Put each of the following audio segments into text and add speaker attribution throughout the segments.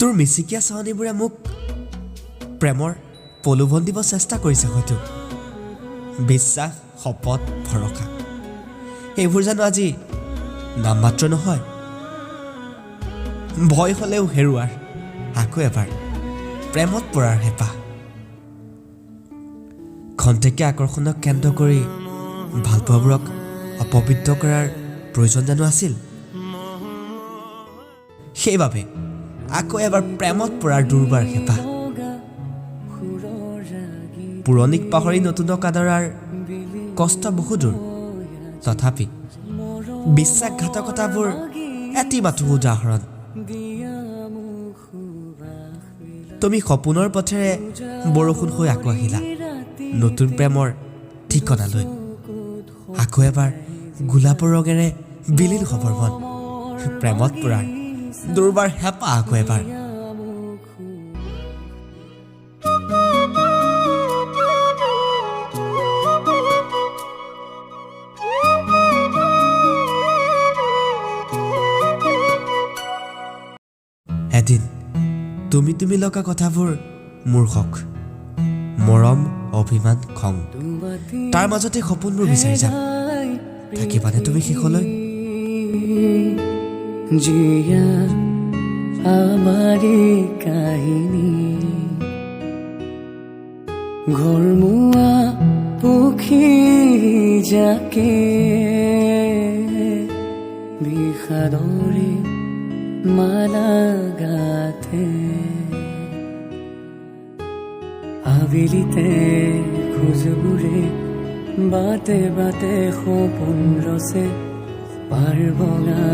Speaker 1: তোৰ মিচিকীয়া চাৱনীবোৰে মোক প্ৰেমৰ প্ৰলোভন দিব চেষ্টা কৰিছে হয়তো বিশ্বাস শপত ভৰসা এইবোৰ জানো আজি নামমাত্ৰ নহয় ভয় হলেও হেৰুৱাৰ আকৌ এবাৰ প্ৰেমত পৰাৰ হেঁপাহ খন্তেকীয়া আকৰ্ষণক কেন্দ্ৰ কৰি ভালপোৱাবোৰক অপবিত্ৰ কৰাৰ প্ৰয়োজন জানো আছিল সেইবাবে আকৌ এবাৰ প্ৰেমত পৰাৰ দুৰ্বাৰ হেঁপাহ পুৰণিক পাহৰি নতুনক আদৰাৰ কষ্ট বহু দূৰ তথাপি বিশ্বাসঘাতকতাবোৰ এটি মাথো উদাহৰণ তুমি সপোনৰ পথেৰে বৰষুণ হৈ আকৌ আহিলা নতুন প্ৰেমৰ ঠিকনালৈ আকৌ এবাৰ গোলাপৰ ৰঙেৰে বিলীন খবৰ মন প্ৰেমত পৰাৰ দুৰ্বাৰ হেঁপাহ আকৌ এবাৰ এদিন তুমি লগা কথাবোৰ মোৰ হক মৰম অভিমান খং তাৰ মাজতে সপোনবোৰ বিচাৰি যাম থাকিবানে তুমি শেষলৈ
Speaker 2: জিয়া আমাৰে কাহিনী ঘৰমুৱা পুখী যাকে বিষাদৰে মালা গাথে আবেলিতে খোজবোৰে বাটে বাটে সপোন ৰচে পাৰ বগা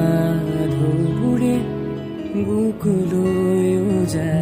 Speaker 2: ঢৌবোৰে বুকুলৈ যায়